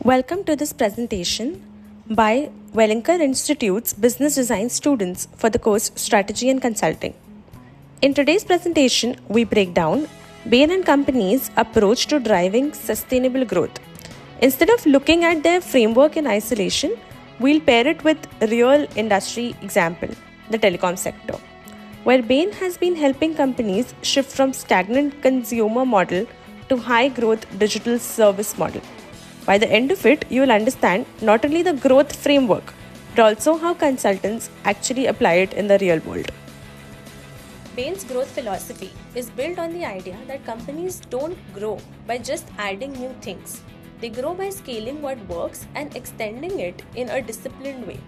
Welcome to this presentation by Wellinger Institute's Business Design students for the course Strategy and Consulting. In today's presentation, we break down Bain & Company's approach to driving sustainable growth. Instead of looking at their framework in isolation, we'll pair it with a real industry example, the telecom sector, where Bain has been helping companies shift from stagnant consumer model to high-growth digital service model. By the end of it, you will understand not only the growth framework, but also how consultants actually apply it in the real world. Bain's growth philosophy is built on the idea that companies don't grow by just adding new things. They grow by scaling what works and extending it in a disciplined way.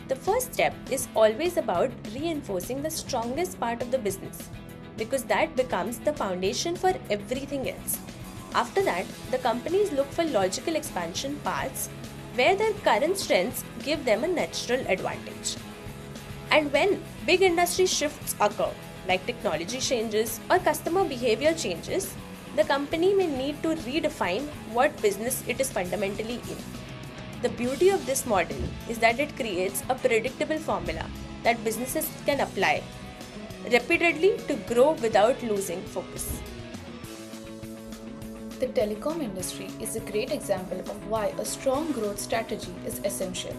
The first step is always about reinforcing the strongest part of the business, because that becomes the foundation for everything else. After that, the companies look for logical expansion paths where their current strengths give them a natural advantage. And when big industry shifts occur, like technology changes or customer behavior changes, the company may need to redefine what business it is fundamentally in. The beauty of this model is that it creates a predictable formula that businesses can apply repeatedly to grow without losing focus. The telecom industry is a great example of why a strong growth strategy is essential.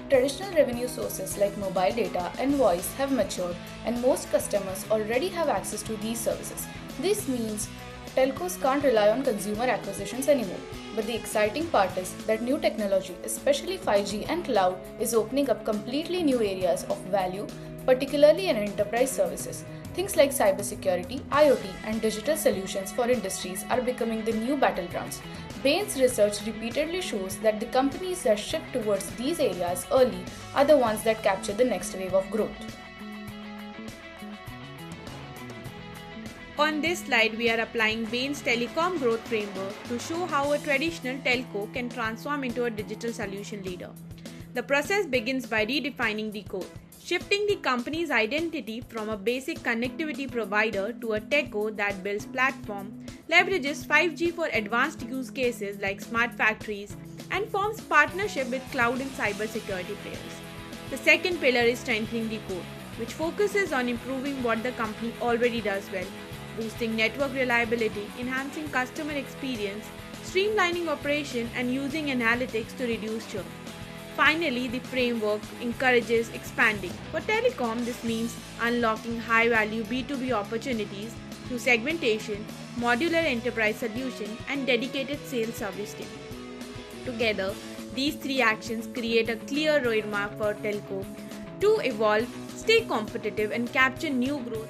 Traditional revenue sources like mobile data and voice have matured, and most customers already have access to these services. This means telcos can't rely on consumer acquisitions anymore. But the exciting part is that new technology, especially 5G and cloud, is opening up completely new areas of value, particularly in enterprise services. Things like cybersecurity, IoT, and digital solutions for industries are becoming the new battlegrounds. Bain's research repeatedly shows that the companies that shift towards these areas early are the ones that capture the next wave of growth. On this slide, we are applying Bain's telecom growth framework to show how a traditional telco can transform into a digital solution leader. The process begins by redefining the core, shifting the company's identity from a basic connectivity provider to a techco that builds platform, leverages 5G for advanced use cases like smart factories, and forms partnership with cloud and cybersecurity players. The second pillar is strengthening the core, which focuses on improving what the company already does well, boosting network reliability, enhancing customer experience, streamlining operation, and using analytics to reduce churn. Finally, the framework encourages expanding. For telecom, this means unlocking high-value B2B opportunities through segmentation, modular enterprise solution, and dedicated sales service team. Together, these three actions create a clear roadmap for telco to evolve, stay competitive, and capture new growth.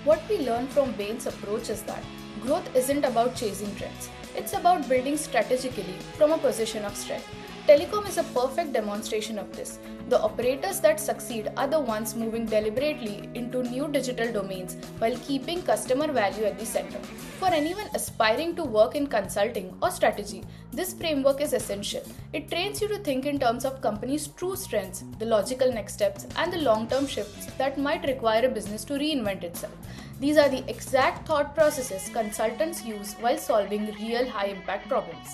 What we learn from Bain's approach is that growth isn't about chasing trends. It's about building strategically from a position of strength. Telecom is a perfect demonstration of this. The operators that succeed are the ones moving deliberately into new digital domains while keeping customer value at the center. For anyone aspiring to work in consulting or strategy, this framework is essential. It trains you to think in terms of company's true strengths, the logical next steps, and the long-term shifts that might require a business to reinvent itself. These are the exact thought processes consultants use while solving real high-impact problems.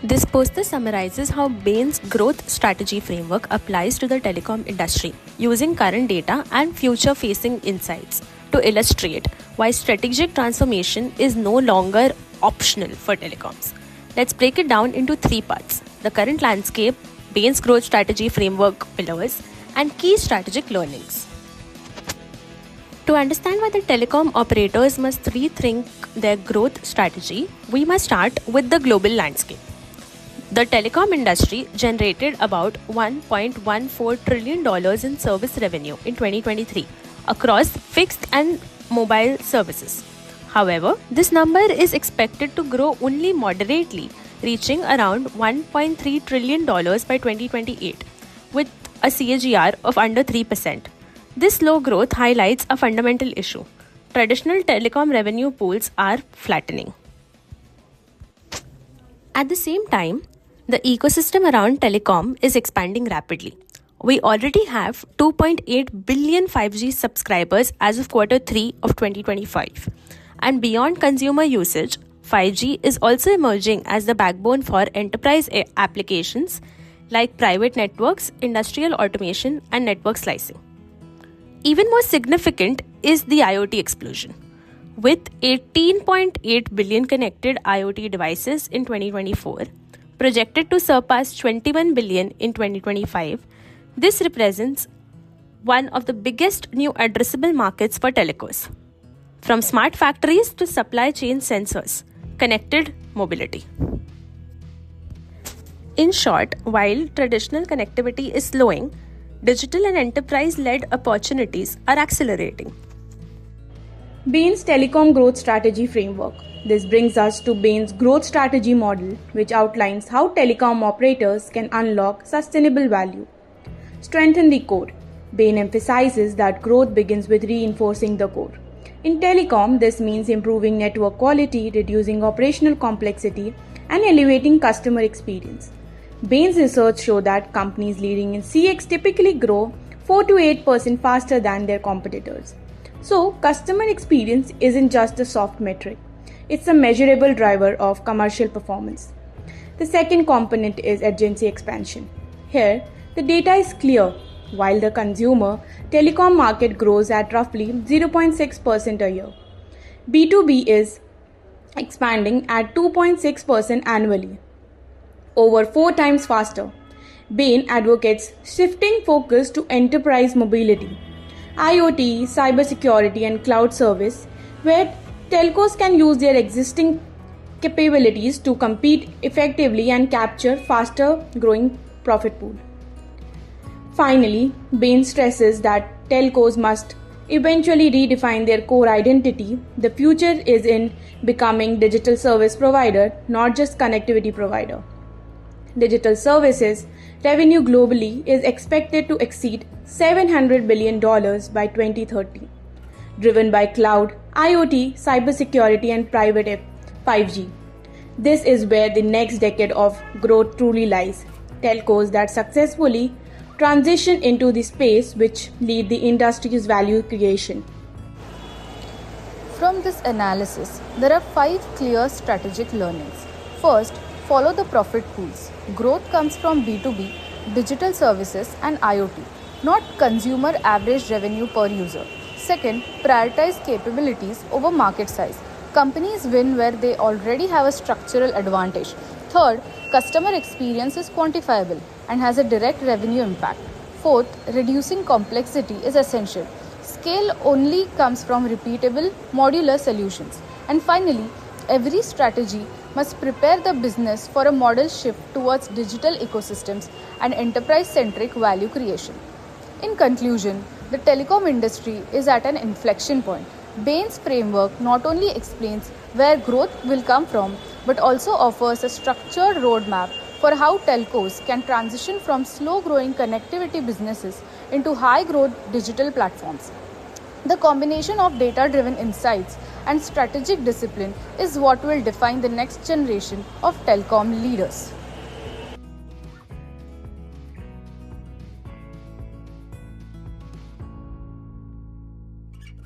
This poster summarizes how Bain's growth strategy framework applies to the telecom industry, using current data and future-facing insights to illustrate why strategic transformation is no longer optional for telecoms. Let's break it down into three parts: the current landscape, Bain's growth strategy framework pillars, and key strategic learnings. To understand why the telecom operators must rethink their growth strategy, we must start with the global landscape. The telecom industry generated about $1.14 trillion in service revenue in 2023 across fixed and mobile services. However, this number is expected to grow only moderately, reaching around $1.3 trillion by 2028, with a CAGR of under 3%. This low growth highlights a fundamental issue. Traditional telecom revenue pools are flattening. At the same time, the ecosystem around telecom is expanding rapidly. We already have 2.8 billion 5G subscribers as of Q3 of 2025. And beyond consumer usage, 5G is also emerging as the backbone for enterprise applications like private networks, industrial automation, and network slicing. Even more significant is the IoT explosion. With 18.8 billion connected IoT devices in 2024, projected to surpass 21 billion in 2025, this represents one of the biggest new addressable markets for telcos. From smart factories to supply chain sensors, connected mobility. In short, while traditional connectivity is slowing, digital and enterprise-led opportunities are accelerating. Bain's Telecom Growth Strategy Framework. This brings us to Bain's growth strategy model, which outlines how telecom operators can unlock sustainable value. Strengthen the core. Bain emphasizes that growth begins with reinforcing the core. In telecom, this means improving network quality, reducing operational complexity, and elevating customer experience. Bain's research shows that companies leading in CX typically grow 4 to 8% faster than their competitors. So, customer experience isn't just a soft metric, it's a measurable driver of commercial performance. The second component is adjacency expansion. Here, the data is clear. While the consumer telecom market grows at roughly 0.6% a year, B2B is expanding at 2.6% annually, over 4 times faster. Bain advocates shifting focus to enterprise mobility, IoT, cybersecurity, and cloud service, where telcos can use their existing capabilities to compete effectively and capture faster growing profit pool. Finally, Bain stresses that telcos must eventually redefine their core identity. The future is in becoming digital service provider, not just connectivity provider. Digital services revenue globally is expected to exceed $700 billion by 2030, driven by cloud, IoT, cybersecurity, and private 5G. This is where the next decade of growth truly lies. Telcos that successfully transition into the space which lead the industry's value creation. From this analysis, there are 5 clear strategic learnings. First, follow the profit pools. Growth comes from B2B, digital services, and IoT, not consumer average revenue per user. Second, prioritize capabilities over market size. Companies win where they already have a structural advantage. Third, customer experience is quantifiable and has a direct revenue impact. Fourth, reducing complexity is essential. Scale only comes from repeatable, modular solutions. And finally, every strategy must prepare the business for a model shift towards digital ecosystems and enterprise-centric value creation. In conclusion, the telecom industry is at an inflection point. Bain's framework not only explains where growth will come from, but also offers a structured roadmap for how telcos can transition from slow-growing connectivity businesses into high-growth digital platforms. The combination of data-driven insights and strategic discipline is what will define the next generation of telecom leaders.